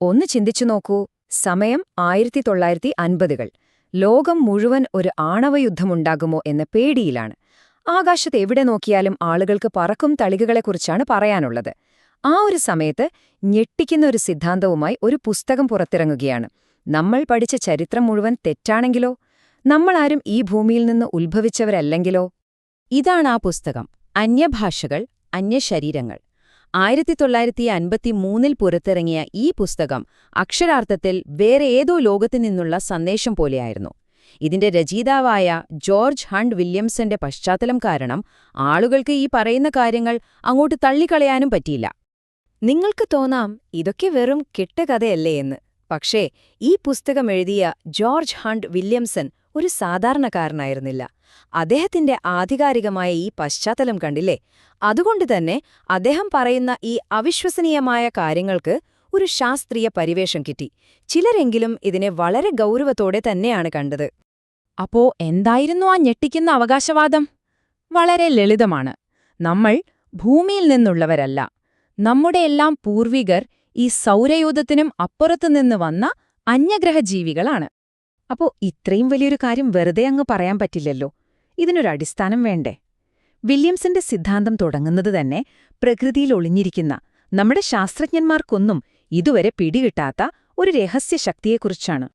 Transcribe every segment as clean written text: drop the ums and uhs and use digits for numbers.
ഒന്ന് ചിന്തിച്ചു നോക്കൂ, സമയം 1950-കൾ. ലോകം മുഴുവൻ ഒരു ആണവയുദ്ധമുണ്ടാകുമോ എന്ന പേടിയിലാണ്. ആകാശത്ത് എവിടെ നോക്കിയാലും ആളുകൾക്ക് പറക്കും തളികകളെക്കുറിച്ചാണ് പറയാനുള്ളത്. ആ ഒരു സമയത്ത് ഞെട്ടിക്കുന്ന ഒരു സിദ്ധാന്തവുമായി ഒരു പുസ്തകം പുറത്തിറങ്ങുകയാണ്. നമ്മൾ പഠിച്ച ചരിത്രം മുഴുവൻ തെറ്റാണെങ്കിലോ? നമ്മളാരും ഈ ഭൂമിയിൽ നിന്ന് ഉത്ഭവിച്ചവരല്ലെങ്കിലോ? ഇതാണ് ആ പുസ്തകം, അന്യഭാഷകൾ, അന്യശരീരങ്ങൾ. 1953-ൽ പുറത്തിറങ്ങിയ ഈ പുസ്തകം അക്ഷരാർത്ഥത്തിൽ വേറെ ഏതോ ലോകത്തു നിന്നുള്ള സന്ദേശം പോലെയായിരുന്നു. ഇതിന്റെ രചയിതാവായ ജോർജ് ഹണ്ട് വില്യംസന്റെ പശ്ചാത്തലം കാരണം ആളുകൾക്ക് ഈ പറയുന്ന കാര്യങ്ങൾ അങ്ങോട്ട് തള്ളിക്കളയാനും പറ്റിയില്ല. നിങ്ങൾക്ക് തോന്നാം ഇതൊക്കെ വെറും കെട്ടുകഥയല്ലേ എന്ന്. പക്ഷേ ഈ പുസ്തകം എഴുതിയ ജോർജ് ഹണ്ട് വില്യംസൺ ഒരു സാധാരണക്കാരനായിരുന്നില്ല. അദ്ദേഹത്തിന്റെ ആധികാരികമായ ഈ പശ്ചാത്തലം കണ്ടില്ലേ? അതുകൊണ്ടുതന്നെ അദ്ദേഹം പറയുന്ന ഈ അവിശ്വസനീയമായ കാര്യങ്ങൾക്ക് ഒരു ശാസ്ത്രീയ പരിവേഷം കിട്ടി. ചിലരെങ്കിലും ഇതിനെ വളരെ ഗൗരവത്തോടെ തന്നെയാണ് കണ്ടത്. അപ്പോ എന്തായിരുന്നു ആ ഞെട്ടിക്കുന്ന അവകാശവാദം? വളരെ ലളിതമാണ്. നമ്മൾ ഭൂമിയിൽ നിന്നുള്ളവരല്ല. നമ്മുടെയെല്ലാം പൂർവികർ ഈ സൗരയൂഥത്തിനും അപ്പുറത്തുനിന്ന് വന്ന അന്യഗ്രഹജീവികളാണ്. അപ്പോ ഇത്രയും വലിയൊരു കാര്യം വെറുതെ അങ്ങ് പറയാൻ പറ്റില്ലല്ലോ. ഇതിനൊരടിസ്ഥാനം വേണ്ടേ? വില്യംസിന്റെ സിദ്ധാന്തം തുടങ്ങുന്നത് തന്നെ പ്രകൃതിയിൽ ഒളിഞ്ഞിരിക്കുന്ന, നമ്മുടെ ശാസ്ത്രജ്ഞന്മാർക്കൊന്നും ഇതുവരെ പിടികിട്ടാത്ത ഒരു രഹസ്യശക്തിയെക്കുറിച്ചാണ്.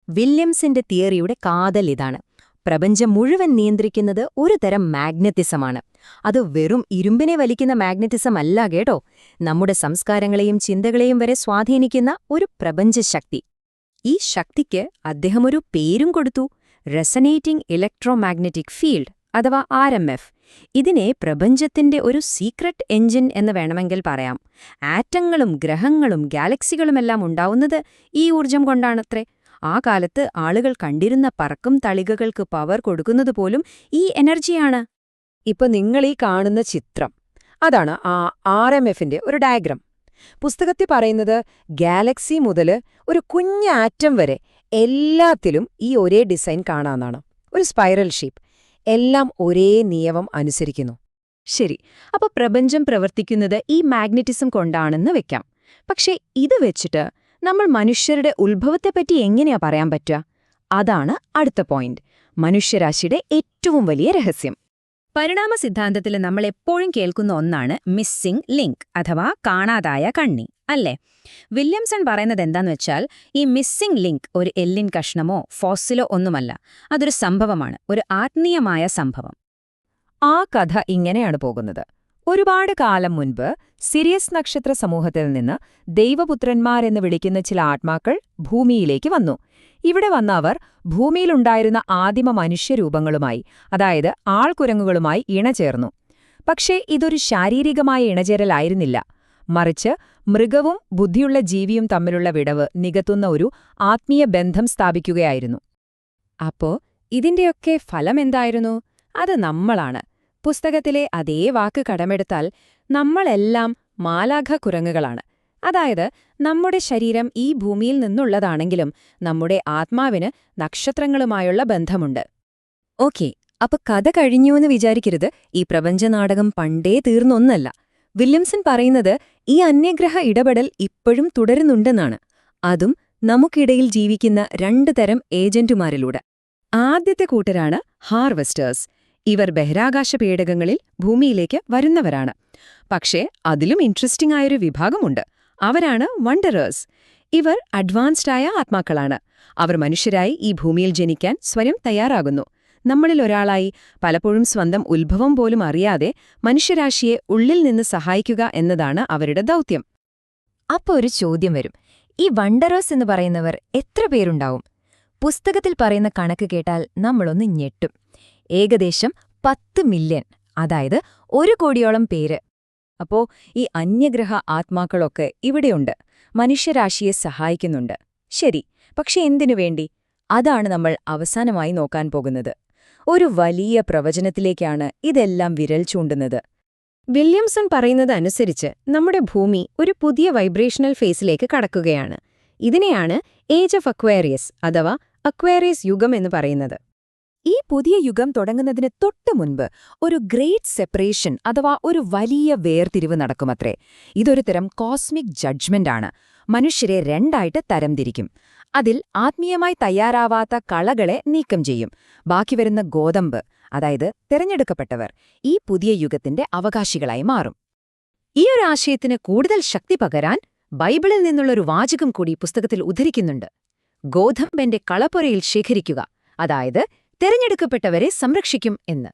വില്യംസിന്റെ തിയറിയുടെ കാതൽ ഇതാണ്. പ്രപഞ്ചം മുഴുവൻ നിയന്ത്രിക്കുന്നത് ഒരു തരം മാഗ്നറ്റിസമാണ്. അത് വെറും ഇരുമ്പിനെ വലിക്കുന്ന മാഗ്നറ്റിസം അല്ല കേട്ടോ. നമ്മുടെ സംസ്കാരങ്ങളെയും ചിന്തകളെയും വരെ സ്വാധീനിക്കുന്ന ഒരു പ്രപഞ്ചശക്തി. ഈ ശക്തിക്ക് അദ്ദേഹം ഒരു പേരും കൊടുത്തു: റെസനേറ്റിംഗ് ഇലക്ട്രോമാഗ്നറ്റിക് ഫീൽഡ്, അഥവാ RMF. ഇതിനെ പ്രപഞ്ചത്തിന്റെ ഒരു സീക്രട്ട് എഞ്ചിൻ എന്ന് വേണമെങ്കിൽ പറയാം. ആറ്റങ്ങളും ഗ്രഹങ്ങളും ഗാലക്സികളുമെല്ലാം ഉണ്ടാവുന്നത് ഈ ഊർജം കൊണ്ടാണത്രേ. ആ കാലത്ത് ആളുകൾ കണ്ടിരുന്ന പറക്കും തളികകൾക്ക് പവർ കൊടുക്കുന്നതുപോലും ഈ എനർജിയാണ്. ഇപ്പൊ നിങ്ങളീ കാണുന്ന ചിത്രം, അതാണ് ആ RMFന്റെ ഒരു ഡയഗ്രം. പുസ്തകത്തിൽ പറയുന്നത് ഗാലക്സി മുതൽ ഒരു കുഞ്ഞ് ആറ്റം വരെ എല്ലാത്തിലും ഈ ഒരേ ഡിസൈൻ കാണാന്നാണ്. ഒരു സ്പൈറൽ ഷേപ്പ്. എല്ലാം ഒരേ നിയമം അനുസരിക്കുന്നു. ശരി, അപ്പൊ പ്രപഞ്ചം പ്രവർത്തിക്കുന്നത് ഈ മാഗ്നറ്റിസം കൊണ്ടാണെന്ന് വെക്കാം. പക്ഷേ ഇത് വെച്ചിട്ട് നമ്മൾ മനുഷ്യരുടെ ഉത്ഭവത്തെപ്പറ്റി എങ്ങനെയാ പറയാൻ പറ്റുക? അതാണ് അടുത്ത പോയിന്റ്, മനുഷ്യരാശിയുടെ ഏറ്റവും വലിയ രഹസ്യം. പരിണാമ സിദ്ധാന്തത്തിൽ നമ്മൾ എപ്പോഴും കേൾക്കുന്ന ഒന്നാണ് മിസ്സിംഗ് ലിങ്ക്, അഥവാ കാണാതായ കണ്ണി, അല്ലേ? വില്യംസൺ പറയുന്നത് എന്താന്ന് വെച്ചാൽ, ഈ മിസ്സിംഗ് ലിങ്ക് ഒരു എല്ലിൻ കഷ്ണമോ ഫോസിലോ ഒന്നുമല്ല. അതൊരു സംഭവമാണ്, ഒരു ആത്മീയമായ സംഭവം. ആ കഥ ഇങ്ങനെയാണ് പോകുന്നത്. ഒരുപാട് കാലം മുൻപ് സിരിയസ് നക്ഷത്ര സമൂഹത്തിൽ നിന്ന് ദൈവപുത്രന്മാരെന്ന് വിളിക്കുന്ന ചില ആത്മാക്കൾ ഭൂമിയിലേക്ക് വന്നു. ഇവിടെ വന്ന അവർ ഭൂമിയിലുണ്ടായിരുന്ന ആദിമ മനുഷ്യരൂപങ്ങളുമായി, അതായത് ആൾക്കുരങ്ങുകളുമായി ഇണചേർന്നു. പക്ഷേ ഇതൊരു ശാരീരികമായ ഇണചേരലായിരുന്നില്ല. മറിച്ച് മൃഗവും ബുദ്ധിയുള്ള ജീവിയും തമ്മിലുള്ള വിടവ് നികത്തുന്ന ഒരു ആത്മീയ ബന്ധം സ്ഥാപിക്കുകയായിരുന്നു. അപ്പോ ഇതിന്റെയൊക്കെ ഫലമെന്തായിരുന്നു? അത് നമ്മളാണ്. പുസ്തകത്തിലെ അതേ വാക്ക് കടമെടുത്താൽ നമ്മളെല്ലാം മാലാഖ കുരങ്ങുകളാണ്. അതായത് നമ്മുടെ ശരീരം ഈ ഭൂമിയിൽ നിന്നുള്ളതാണെങ്കിലും നമ്മുടെ ആത്മാവിന് നക്ഷത്രങ്ങളുമായുള്ള ബന്ധമുണ്ട്. ഓക്കേ, അപ്പൊ കഥ കഴിഞ്ഞുവെന്ന് വിചാരിക്കരുത്. ഈ പ്രപഞ്ചനാടകം പണ്ടേ തീർന്നൊന്നല്ല. വില്യംസൺ പറയുന്നത് ഈ അന്യഗ്രഹ ഇടപെടൽ ഇപ്പോഴും തുടരുന്നുണ്ടെന്നാണ്. അതും നമുക്കിടയിൽ ജീവിക്കുന്ന 2 തരം ഏജന്റുമാരിലൂടെ. ആദ്യത്തെ കൂട്ടരാണ് ഹാർവെസ്റ്റേഴ്സ്. ഇവർ ബഹിരാകാശ പേടകങ്ങളിൽ ഭൂമിയിലേക്ക് വരുന്നവരാണ്. പക്ഷേ അതിലും ഇൻട്രസ്റ്റിംഗ് ആയൊരു വിഭാഗമുണ്ട്. അവരാണ് വണ്ടറേഴ്സ്. ഇവർ അഡ്വാൻസ്ഡായ ആത്മാക്കളാണ്. അവർ മനുഷ്യരായി ഈ ഭൂമിയിൽ ജനിക്കാൻ സ്വയം തയ്യാറാകുന്നു. നമ്മളിൽ ഒരാളായി, പലപ്പോഴും സ്വന്തം ഉത്ഭവം പോലും അറിയാതെ മനുഷ്യരാശിയെ ഉള്ളിൽ നിന്ന് സഹായിക്കുക എന്നതാണ് അവരുടെ ദൗത്യം. അപ്പൊ ഒരു ചോദ്യം വരും, ഈ വണ്ടറേഴ്സ് എന്ന് പറയുന്നവർ എത്ര പേരുണ്ടാവും? പുസ്തകത്തിൽ പറയുന്ന കണക്ക് കേട്ടാൽ നമ്മളൊന്ന് ഞെട്ടും. ഏകദേശം 10 മില്യൺ, അതായത് 1 കോടിയോളം പേര്. അപ്പോ ഈ അന്യഗ്രഹ ആത്മാക്കളൊക്കെ ഇവിടെയുണ്ട്, മനുഷ്യരാശിയെ സഹായിക്കുന്നുണ്ട്. ശരി, പക്ഷെ എന്തിനു വേണ്ടി? അതാണ് നമ്മൾ അവസാനമായി നോക്കാൻ പോകുന്നത്. ഒരു വലിയ പ്രവചനത്തിലേക്കാണ് ഇതെല്ലാം വിരൽ ചൂണ്ടുന്നത്. വില്യംസൺ പറയുന്നത് അനുസരിച്ച് നമ്മുടെ ഭൂമി ഒരു പുതിയ വൈബ്രേഷണൽ ഫേസിലേക്ക് കടക്കുകയാണ്. ഇതിനെയാണ് ഏജ് ഓഫ് അക്വേറിയസ്, അഥവാ അക്വേറിയസ് യുഗം എന്ന് പറയുന്നത്. ഈ പുതിയ യുഗം തുടങ്ങുന്നതിന് തൊട്ടു മുൻപ് ഒരു ഗ്രേറ്റ് സെപ്പറേഷൻ, അഥവാ ഒരു വലിയ വേർതിരിവ് നടക്കുമത്രേ. ഇതൊരു തരം കോസ്മിക് ജഡ്ജ്മെന്റ് ആണ്. മനുഷ്യരെ രണ്ടായിട്ട് തരംതിരിക്കും. അതിൽ ആത്മീയമായി തയ്യാറാവാത്ത കളകളെ നീക്കം ചെയ്യും. ബാക്കി വരുന്ന ഗോതമ്പ്, അതായത് തിരഞ്ഞെടുക്കപ്പെട്ടവർ, ഈ പുതിയ യുഗത്തിന്റെ അവകാശികളായി മാറും. ഈ ഒരു ആശയത്തിന് കൂടുതൽ ശക്തി പകരാൻ ബൈബിളിൽ നിന്നുള്ളൊരു വാചകം കൂടി പുസ്തകത്തിൽ ഉദ്ധരിക്കുന്നുണ്ട്. ഗോതമ്പെന്റെ കളപ്പുരയിൽ ശേഖരിക്കുക, അതായത് തിരഞ്ഞെടുക്കപ്പെട്ടവരെ സംരക്ഷിക്കും എന്ന്.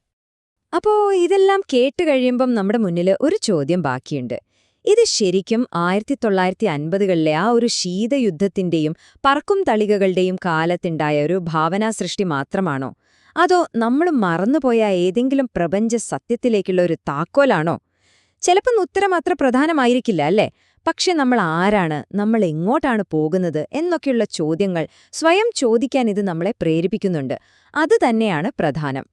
അപ്പോ ഇതെല്ലാം കേട്ടുകഴിയുമ്പം നമ്മുടെ മുന്നിൽ ഒരു ചോദ്യം ബാക്കിയുണ്ട്. ഇത് ശരിക്കും 1950കളിലെ ആ ഒരു ശീതയുദ്ധത്തിന്റെയും പറക്കും തളികകളുടെയും കാലത്തുണ്ടായ ഒരു ഭാവനാസൃഷ്ടി മാത്രമാണോ? അതോ നമ്മൾ മറന്നുപോയ ഏതെങ്കിലും പ്രപഞ്ച സത്യത്തിലേക്കുള്ള ഒരു താക്കോലാണോ? ചിലപ്പം ഉത്തരം അത്ര പ്രധാനമായിരിക്കില്ല, അല്ലേ? പക്ഷെ നമ്മൾ ആരാണ്, നമ്മൾ എങ്ങോട്ടാണ് പോകുന്നത് എന്നൊക്കെയുള്ള ചോദ്യങ്ങൾ സ്വയം ചോദിക്കാൻ ഇത് നമ്മളെ പ്രേരിപ്പിക്കുന്നുണ്ട്. അതുതന്നെയാണ് പ്രധാനം.